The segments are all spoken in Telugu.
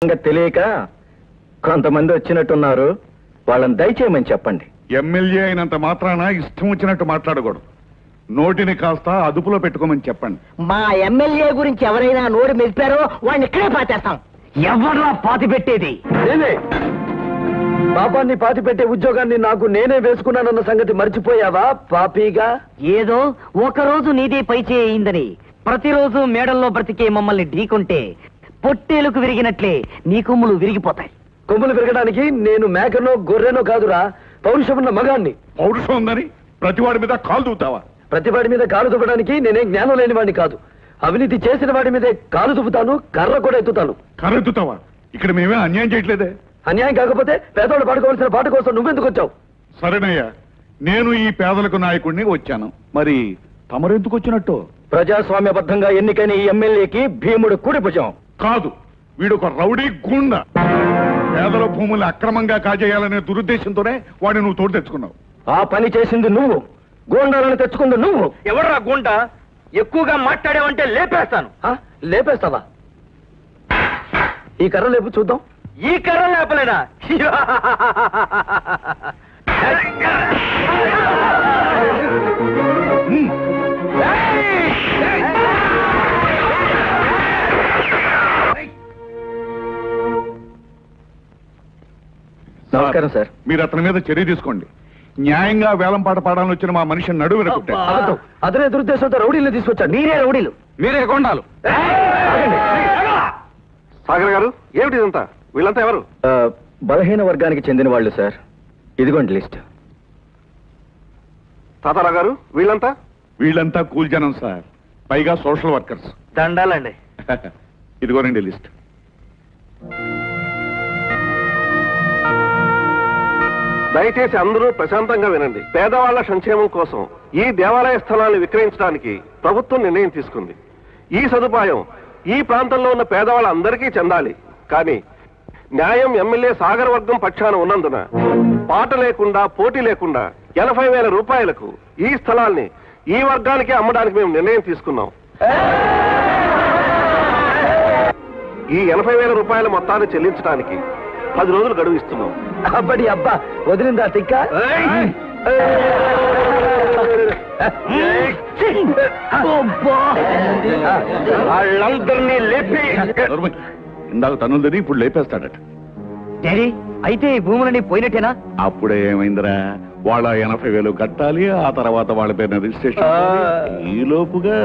తెలియక కొంతమంది వచ్చినట్టున్నారు, వాళ్ళని దయచేయమని చెప్పండి. ఎమ్మెల్యే అయినంత మాత్రాన ఇష్టం వచ్చినట్టు మాట్లాడకూడదు. నోటిని కాస్త అదుపులో పెట్టుకోమని చెప్పండి. మా ఎమ్మెల్యే గురించి ఎవరైనా నోరు మెదిపారో వాడిని ఇక్కడే పాతేస్తాం. ఎవరిలా పాతి పెట్టేది? నేనే. పాపాన్ని పాతి పెట్టే ఉద్యోగాన్ని నాకు నేనే వేసుకున్నానన్న సంగతి మర్చిపోయావా పాపీగా? ఏదో ఒకరోజు నీదే పై చేయిందని ప్రతిరోజు మేడల్లో బ్రతికే మమ్మల్ని ఢీకుంటే పొట్టేలుకు విరిగినట్లే నీ కొమ్ములు విరిగిపోతాయి. కొమ్ములు విరగడానికి నేను మేకనో గొర్రెనో కాదురా, పౌరుషమున్న మగాన్ని. పౌరుషం ఉందని ప్రతివాడి మీద కాలు దూతావా? ప్రతివాడి మీద కాలు దువ్వడానికి నేనే జ్ఞానం లేని వాడిని కాదు. అవినీతి చేసిన వాడి మీదే కాలు దువ్వుతాను, కర్ర కూడా ఎత్తుతాను. కర్ర ఎత్తుతావా? ఇక్కడ మేమే అన్యాయం చేయట్లేదే. అన్యాయం కాకపోతే పేదవాడు పాడుకోవాల్సిన పాట కోసం నువ్వెందుకు వచ్చావు? సరేనయ్యా, నేను ఈ పేదలకు నాయకుడిని వచ్చాను. మరి తమరెందుకు వచ్చినట్టు? ప్రజాస్వామ్యబద్ధంగా ఎన్నికైన ఈ ఎమ్మెల్యేకి భీముడు కుడి భుజం. కాదు, వీడొక రౌడీ గుండ. పేదల భూములు అక్రమంగా కాజేయాలనే దురుద్దేశంతోనే వాడిని నువ్వు తోడు తెచ్చుకున్నావు. ఆ పని చేసింది నువ్వు, గూండాలను తెచ్చుకుంది నువ్వు. ఎవడ్రా గుండా? ఎక్కువగా మాట్లాడావంటే లేపేస్తాను. లేపేస్తావా? ఈ కర్ర లేపు చూద్దాం. ఈ కర్ర లేపలేనా? నమస్కారం సార్. మీరు అతని మీద చర్య తీసుకోండి. న్యాయంగా వేలం పాట పాడాలని వచ్చిన మా మనిషి నడువు వినకుట్టాడు. అతనే దురుద్దేశంతో రౌడీలు తీసుకొచ్చాడు. మీరే రౌడీలు, మీరే కొండాలు. సాగర్ గారు, ఏమిటి ఇదంతా? వీళ్ళంతా ఎవరు? బలహీన వర్గానికి చెందిన వాళ్ళు సార్. ఇదిగోండి లిస్ట్. తాతారావు గారు, వీళ్ళంతా? వీళ్ళంతా కూల్ జనం సార్, పైగా సోషల్ వర్కర్స్. దండాలండి. ఇదిగోనండి లిస్ట్. దయచేసి అందరూ ప్రశాంతంగా వినండి. పేదవాళ్ల సంక్షేమం కోసం ఈ దేవాలయ స్థలాన్ని విక్రయించడానికి ప్రభుత్వం నిర్ణయం తీసుకుంది. ఈ సదుపాయం ఈ ప్రాంతంలో ఉన్న పేదవాళ్ళందరికీ చెందాలి. కానీ న్యాయం ఎమ్మెల్యే సాగర్ వర్గం పక్షాన ఉన్నందున పాట లేకుండా, పోటీ లేకుండా 80,000 రూపాయలకు ఈ స్థలాల్ని ఈ వర్గానికి అమ్మడానికి మేము నిర్ణయం తీసుకున్నాం. ఈ 80,000 రూపాయల మొత్తాన్ని చెల్లించడానికి 10 రోజులు గడువు ఇస్తున్నాం. అబ్బడి అబ్బా, వదిలిందా తిక్క? వాళ్ళందరినీ లేపి ఇందాక తనుందని ఇప్పుడు లేపేస్తాడట. డాడీ, అయితే ఈ భూములని పోయినట్టేనా? అప్పుడే ఏమైందిరా, వాళ్ళ 80,000 కట్టాలి, ఆ తర్వాత వాళ్ళ పేరున రిజిస్ట్రేషన్. ఈ లోపుగా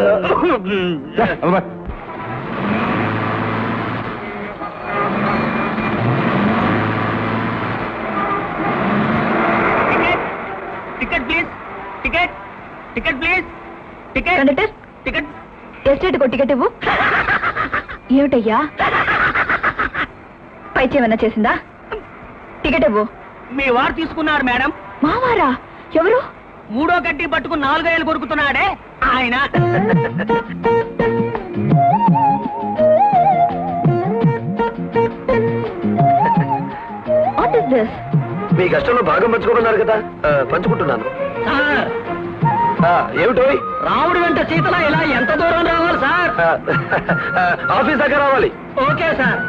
ticket please, ticket, ticket please, ticket. Conductor, ticket. Estate కో టికెట్ ఇవ్వు. ఏమిటయ్యా, పై చేయమన్నా చేసిందా? టికెట్ ఇవ్వు. మీ వారు తీసుకున్నారు మేడం. మావారా? ఎవరు? 3వ గడ్డి పట్టుకుని 4 ఏళ్ళు కొరుకుతున్నాడే ఆయన. What is this? మీ కష్టంలో భాగం పంచుకోమన్నారు కదా, పంచుకుంటున్నాను. ఏమిటో? రాముడి వెంట సీతలా ఇలా ఎంత దూరం రావాలి సార్? ఆఫీస్ దాకా రావాలి. Okay sir.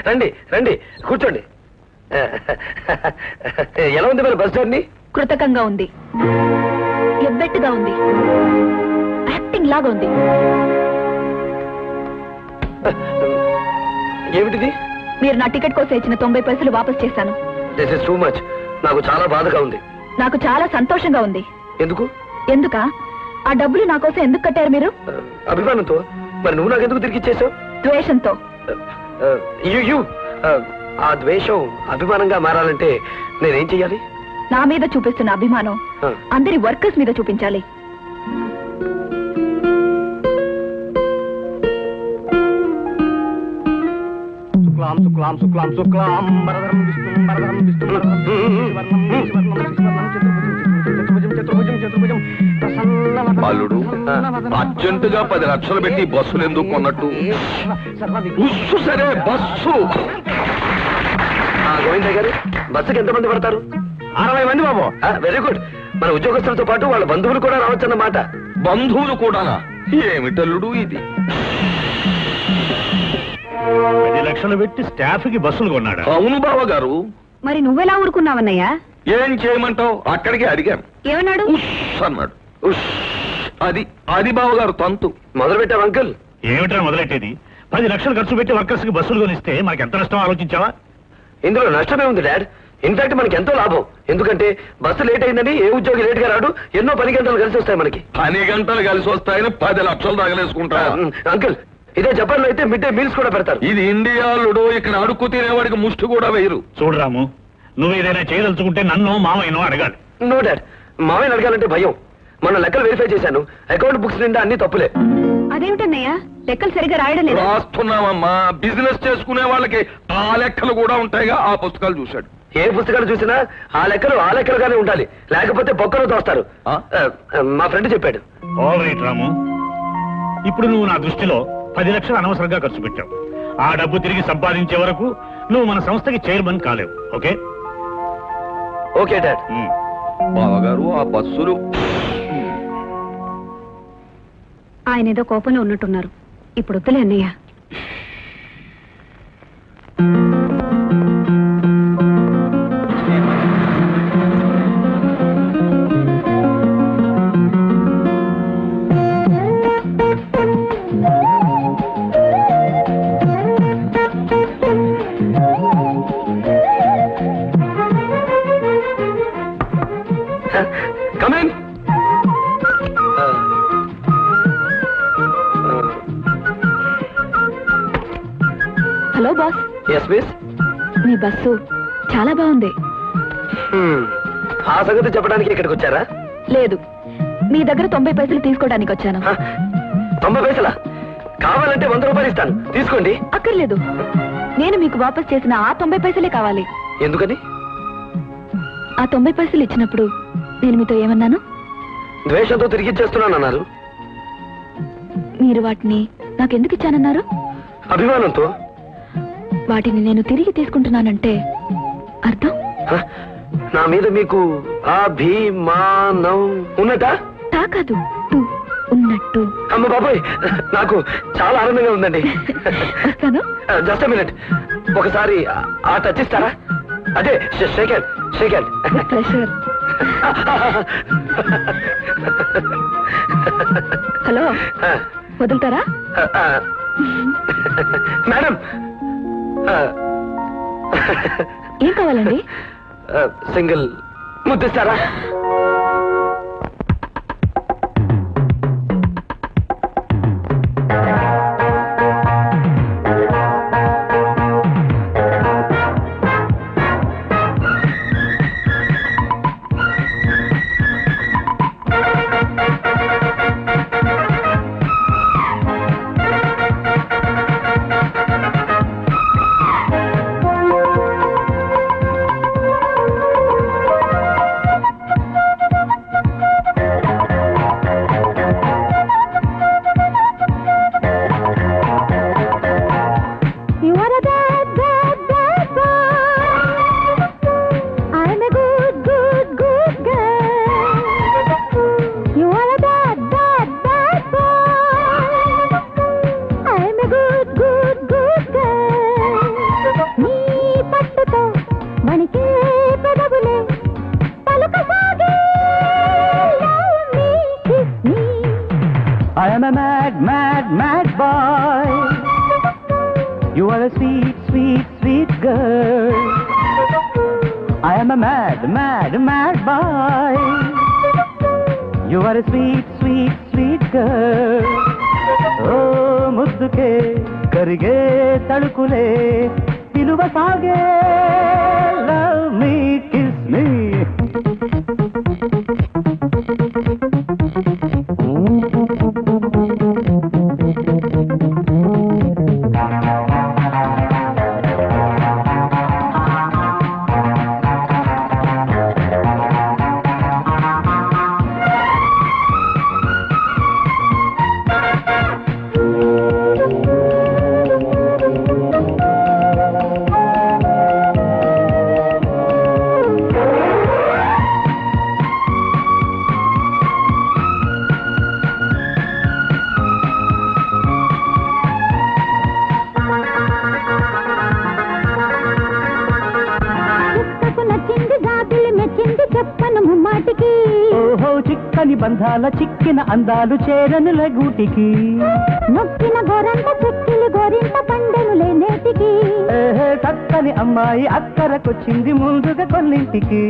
రండి రండి, కూర్చోండి. ఎలా ఉంది మరి బస్ జర్నీ? కృతకంగా ఉంది, ఎబ్బెట్టుగా ఉంది, యాక్టింగ్ లాగా ఉంది. ఏమిటిది? మీరు నా టికెట్ కోసం ఇచ్చిన 90 పైసలు వాపస్ చేశాను. This is too much. నాకు చాలా బాధగా ఉంది. నాకు చాలా సంతోషంగా ఉంది. ఎందుకు? ఎందుకా? ఆ డబ్బులు నా కోసం ఎందుకు కట్టారు మీరు? అభిమానంతో. మరి నువ్వు నాకు ఎందుకు తిరిగి ఇచ్చేసావు? ద్వేషంతో. ఆ ద్వేషం అభిమానంగా మారాలంటే నేనేం చెయ్యాలి? నా మీద చూపిస్తున్న అభిమానం అందరి వర్కర్స్ మీద చూపించాలి. శుక్లాం శుక్లాం శుక్లాం వరదరం విష్ణుం వరదరం విష్ణుం బాలుడు, అర్జెంటుగా 10 లక్షలు పెట్టి బస్సులు ఎందుకు కొన్నట్టు? సరే బస్సు. గోవిందయ్య గారు, బస్సుకి ఎంతమంది పడతారు? 60 మంది బాబు. Very good. మన ఉద్యోగస్తులతో పాటు వాళ్ళ బంధువులు కూడా రావచ్చన్నమాట. బంధువులు కూడానా? ఏమిటల్లుడు ఇది? 10 లక్షలు పెట్టి స్టాఫ్ కి బస్సులు కొన్నాడా? అవును బావగారు. మరి నువ్వెలా ఊరుకున్నావన్నయ్యా? ఏం చేయమంటావు? అక్కడికి అడిగాను. ఏమన్నాడు? ఉష్ అన్నాడు. ఉష్. అది బావగారు తంతు. మొదలు పెట్టావు అంకుల్. ఏమిట్రా మొదలెట్టేది? 10 లక్షలు ఖర్చు పెట్టి వర్కర్స్ కి బస్సులు కొనిస్తే మనకి ఎంత నష్టం ఆలోచించావా? ఇందులో నష్టమే ఉంది డాడ్. ఇన్ఫాక్ట్ మనకి ఎంతో లాభం. ఎందుకంటే బస్సు లేట్ అయిందని ఏ ఉద్యోగి లేట్ గా రాడు. ఎన్నో పని గంటలు కలిసి వస్తాయి మనకి. 10 గంటలు కలిసి వస్తాయని 10 లక్షలు తగలేసుకుంటా. అంకుల్, ఇదే జపాన్ లో అయితే మిడ్ డే మీల్స్ కూడా పెడతారు. ఇది ఇండియాలుడు. ఇక్కడ అడుక్కు తినేవాడికి ముష్టి కూడా వేయరు. చూడు రాము, నువ్వు ఏదైనా చేయదలుచుకుంటే నన్ను మామయ్యను అడగాలి. నో డాడ్, మామయ్య అడగాలంటే భయం. మన లెక్కలు వెరిఫై చేశాను. అకౌంట్ బుక్స్ నిండా అన్ని తప్పులే. అదేమిటన్నయ్యా, లెక్కలు సరిగ్గా రాయడం లేదు. రాస్తున్నామమ్మా. బిజినెస్ చేసుకునే వాళ్ళకి ఆ లెక్కలు కూడా ఉంటాయిగా. ఆ పుస్తకాలు చూశాడు. ఏ పుస్తకాలు చూసినా ఆ లెక్కలుగానే ఉండాలి. లేకపోతే బొక్కలు తోస్తారు. మా ఫ్రెండ్ చెప్పాడు. ఆల్ రైట్ రాము, ఇప్పుడు నువ్వు నా దృష్టిలో 10 లక్షలు అనవసరంగా ఖర్చు పెట్టావు. ఆ డబ్బు తిరిగి సంపాదించే వరకు నువ్వు మన సంస్థకి చైర్మన్ కాలేవు. ఓకే? Okay dad. బావగారు, ఆ బస్సులు ఆయన ఏదో కోపంలో ఉన్నట్టున్నారు. ఇప్పుడు వద్దులే అన్నయ్య. Come in. Hello boss. Yes miss. మీ బస్సు చాలా బాగుంది. ఆ సంగతి చెప్పడానికి ఇక్కడికి వచ్చారా? లేదు, మీ దగ్గర 90 పైసలు తీసుకోవడానికి వచ్చాను. 90 పైసలా? కావాలంటే 100 రూపాయలు ఇస్తాను, తీసుకోండి. అక్కర్లేదు, నేను మీకు వాపస్ చేసిన ఆ 90 పైసలే కావాలి. ఎందుకని? ఆ 90 పైసలు ఇచ్చినప్పుడు నేను మీతో ఏమన్నాను? ద్వేషంతో తిరిగిచ్చేస్తున్నానన్నారు. మీరు వాటిని నాకెందుకు ఇచ్చానన్నారు? అభిమానంతో. వాటిని నేను తిరిగి తీసుకుంటున్నానంటే అర్థం? నా మీద మీకు అభిమానం ఉన్నట్టా? కాదు, ఉన్నట్టు. అమ్మ బాబాయ్, నాకు చాలా ఆనందంగా ఉందండి. వస్తాను. జస్ట్ మినిట్, ఒకసారి ఆ టచ్ ఇస్తారా? అదే షేక్ హ్యాండ్. ప్రెషర్. హలో, వదులుతారా? మేడం, ఏం కావాలండి? సింగిల్ ముద్దిస్తారా? I am a mad boy. You are a sweet girl. I am a mad boy. You are a sweet girl. Oh, mudduke karige talukule tiluva saage. Love me, kiss me. చెప్పను మాటికి. ఓహో చిక్కని బంధాల చిక్కిన అందాలు చేరనుల గూటికి. నొక్కిన గోరంత చెక్కిలి గోరింత పండెనులే నేటికి. చక్కని అమ్మాయి అక్కరకొచ్చింది ముందుగా కొన్నింటికి.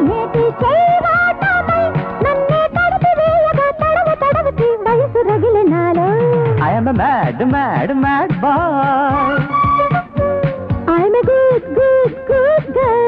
నేటి చేయవాటమై నన్నే తడిపి వేయగా తడవ తడవకి వయసు రగిలినాలో. I am a mad, mad, mad boy. I am a good, good, good girl.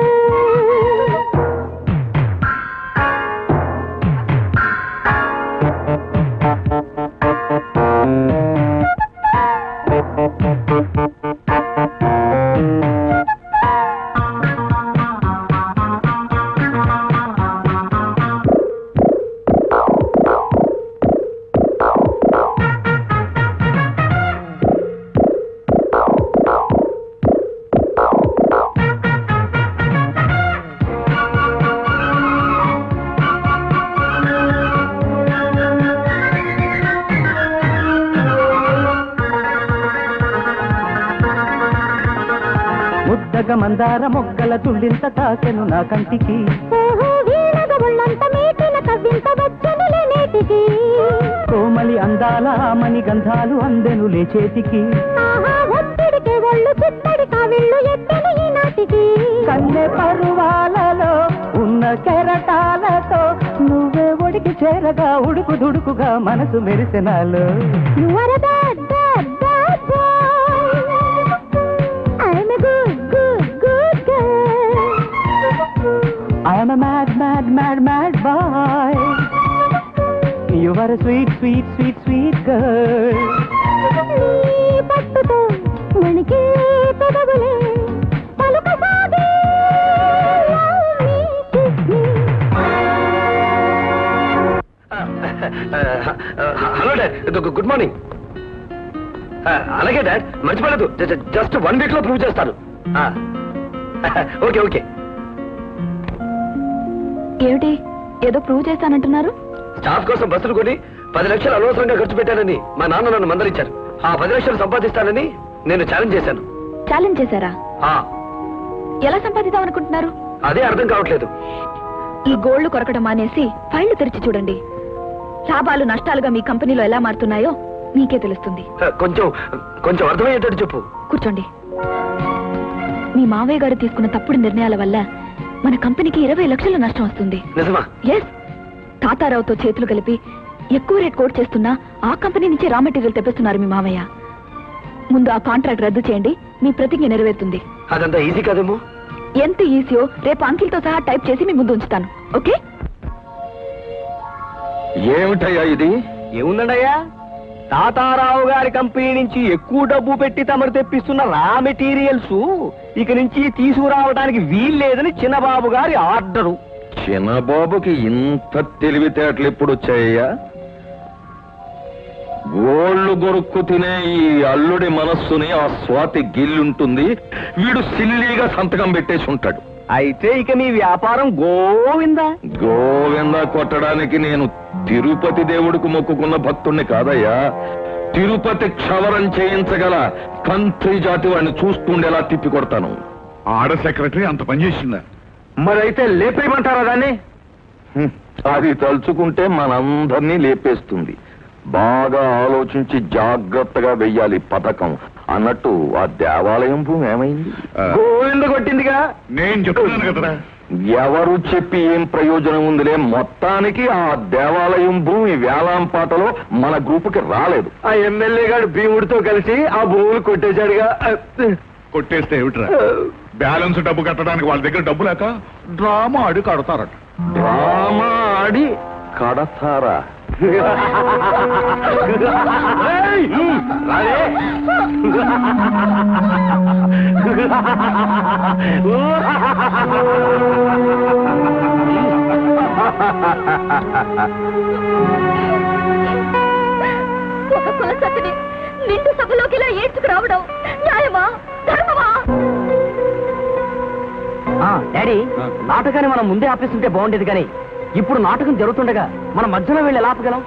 మందార మొగ్గల తుళ్ళింత తాకెను నా కంటికి. కోమలి అందాల మణి గంధాలు అందెనులే చేతికి. కన్నె పరువాలలో ఉన్న కెరటాలతో నువ్వే ఒడికి చేరగా ఉడుకు దుడుకుగా మనసు మెరిసెనాలు. I am a mad, mad, mad, mad boy. You are a sweet, sweet, sweet, sweet girl. పట్టుతో మణికి పెదవులే పలుకసాగే. Hello dad, good morning. అలాగే డాడ్, మర్చిపోలేదు. జస్ట్ 1 వీక్ లో ప్రూవ్ చేస్తాను. Okay okay. ఏమిటి ఏదో ప్రూవ్ చేస్తానంటున్నారు? స్టాఫ్ కోసం బస్సులు కొని 10 లక్షలు అనవసరంగా ఖర్చు పెట్టానని మా నాన్న నన్ను మందలించారు. ఆ 10 లక్షలు సంపాదిస్తానని నేను ఛాలెంజ్ చేశాను. ఛాలెంజ్ చేశారా? ఎలా సంపాదిద్దాం అనుకుంటున్నారు? అదే అర్థం కావట్లేదు. ఈ గోళ్లు కొరకడం మానేసి ఫైళ్లు తెరిచి చూడండి. లాభాలు నష్టాలుగా మీ కంపెనీలో ఎలా మారుతున్నాయో మీకే తెలుస్తుంది. కొంచెం అర్థమయ్యేటట్టు చెప్పు. కూర్చోండి. మీ మావయ్య గారు తీసుకున్న తప్పుడు నిర్ణయాల వల్ల మన కంపెనీకి 20 లక్షల నష్టం వస్తుంది. నిజమా? ఎస్. తాతారావుతో చేతులు కలిపి ఎక్కువ రేట్ కోట్ చేస్తున్నా ఆ కంపెనీ నుంచి రా మెటీరియల్ తెప్పిస్తున్నారు మీ మావయ్య. ముందు ఆ కాంట్రాక్ట్ రద్దు చేయండి, మీ ప్రతిజ్ఞ నెరవేరుతుంది. అదంతా ఈజీ కాదేమో. ఎంత ఈజీయో రేపు అంకిల్తో సహా టైప్ చేసి మీ ముందు ఉంచుతాను. ఓకే? ఏమిటయ్యా ఇది? ఏముందండయ్యా, తాతారావు గారి కంపెనీ నుంచి ఎక్కువ డబ్బు పెట్టి తమరు తెప్పిస్తున్న రా మెటీరియల్స్ ఇక నుంచి తీసుకురావడానికి వీల్లేదని చిన్నబాబు గారి ఆర్డరు. చిన్నబాబుకి ఇంత తెలివితేటలు ఎప్పుడు వచ్చాయ్యా? గోళ్లు గొరుక్కు తినే ఈ అల్లుడి మనస్సుని ఆ స్వాతి గిల్లుంటుంది. వీడు సిల్లీగా సంతకం పెట్టేసి ఉంటాడు. అయితే ఇక మీ వ్యాపారం గోవిందా గోవిందా కొట్టడానికి నేను తిరుపతి దేవుడికి మొక్కుకున్న భక్తుణ్ణి కాదయ్యా. తిరుపతి క్షవరం చేయించగల కంత్రి జాతి వాడిని చూస్తుండేలా తిప్పి కొడతాను. ఆడ సెక్రటరీ అంత పనిచేసిందా? మరైతే లేపేయమంటారా దాన్ని? అది తలుచుకుంటే మనందరినీ లేపేస్తుంది. బాగా ఆలోచించి జాగ్రత్తగా వెయ్యాలి పథకం. అన్నట్టు ఆ దేవాలయం భూమి ఏమైంది? గోవింద కొట్టిందిగా. నేను చెప్తున్నాను కదరా. ఎవరు చెప్పి ఏం ప్రయోజనం ఉందిలే. మొత్తానికి ఆ దేవాలయం భూమి వేలాంపాటలో మన గ్రూపుకి రాలేదు. ఆ ఎమ్మెల్యే గారు భీముడితో కలిసి ఆ భూములు కొట్టేశాడుగా. కొట్టేస్తే ఏమిట్రా? బ్యాలెన్స్ డబ్బు కట్టడానికి వాళ్ళ దగ్గర డబ్బు లేక డ్రామా ఆడి కడతారట. డ్రామా ఆడి కడతారా? ఒక కులసతిని నిండు సభలోకి ఇలా ఏడ్చుకురావడం న్యాయమా, ధర్మమా? డాడీ, నాటకాన్ని మనం ముందే ఆపేస్తుంటే బాగుండేది, కానీ ఇప్పుడు నాటకం జరుగుతుండగా మనం మధ్యలో వెళ్ళి ఎలా ఆపగలం?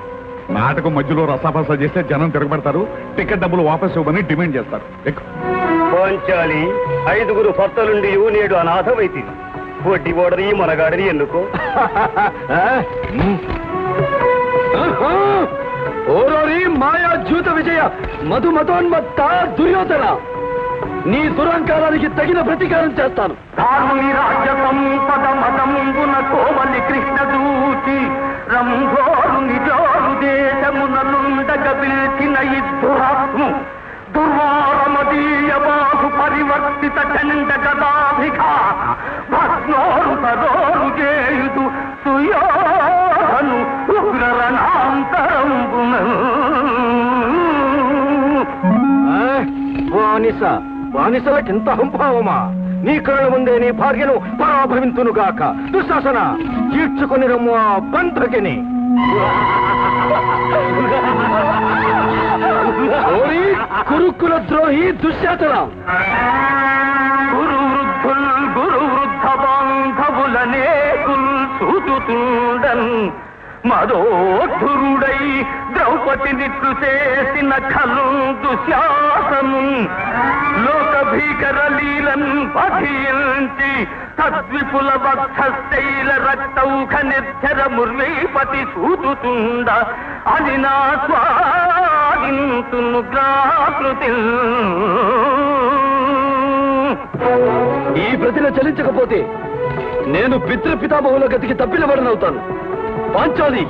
నాటకం మధ్యలో రసాభాస చేస్తే జనం తిరగబడతారు. టికెట్ డబ్బులు వాపస్ ఇవ్వమని డిమాండ్ చేస్తారు. పంచాలి 5 భర్తలుండి నేడు అనాథమైతే వడ్డీ ఓడరి మనగాడిని ఎన్నుకో. ఓరోరి మాయా జ్యూత విజయ మధుమతోన్మత్త దుర్యోధన, నీ దురహంకారానికి తగిన ప్రతీకారం చేస్తాను. ధారుని రాజ్య సంపద మదంబున కోమలి కృష్ణ దూచి రంభోరు నిజోరు దేశమునలుండగ పిలిచిన ఇద్దురాత్ము దుర్వారమదీయ బాహు పరివర్తిత చండ గదాభిఘాత భస్నోరు తరోరు చేయుదు సుయోధను ఉగ్రరణాంతరంబున. బానిసలకింత హంభావమా? నీ కళ్ళ ముందే నీ భార్యను పరాభవింతునుగాక. దుశ్శాసన, ఈడ్చుకొని రమ్ము ఆ బంధకిని. కురుకుల ద్రోహి దుశ్శాసన, గురు వృద్ధ బాంధవులనే సూచుతుండన్ మదోధురుడై ద్రౌపదిని చేసిన ఖలు దుశ్శాసను లోక భీకర లీలన్ పఠించి తద్విపుల వక్షశైల రక్తౌఖ నిర్ధర ముర్వీపతి సూతుతుండ అని నా స్వాదింతును గ్రాకృతి. ఈ ప్రతిన చలించకపోతే నేను పితృపితామహుల గతికి తప్పిలబడనవుతాను. పాంచాలి,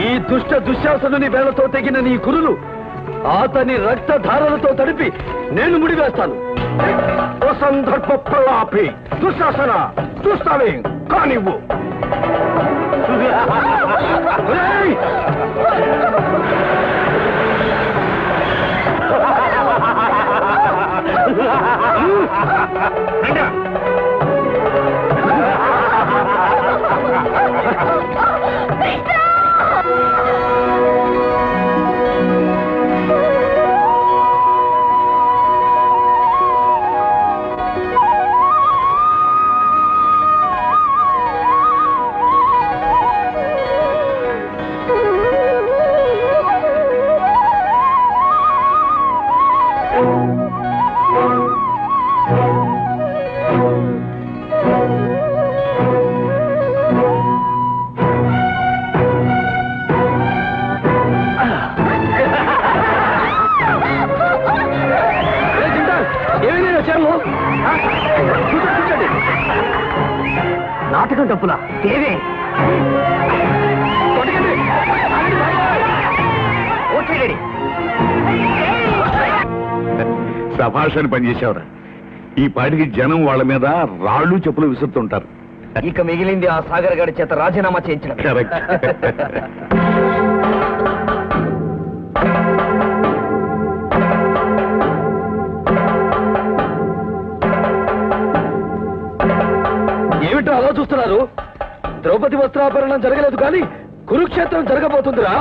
ఈ దుష్ట దుశ్శాసనుని వేళతో తెగిన నీ కురులు అతని రక్తధారలతో తడిపి నేను ముడివేస్తాను. సందర్భ ప్రలాపి దుశ్శాసన, చూస్తావే కానివ్వు. నాటకం తప్పులా దేవే సభాషని పనిచేసేవరా. ఈ పాటికి జనం వాళ్ళ మీద రాళ్ళు చెప్పులు విసురుతుంటారు. ఇక మిగిలింది ఆ సాగర్ గారి చేత రాజీనామా చేయించడం. కరెక్ట్. ఏమిటో అలా చూస్తున్నారు? ద్రౌపది వస్త్రాపరణం జరగలేదు కానీ కురుక్షేత్రం జరగబోతుందిరా.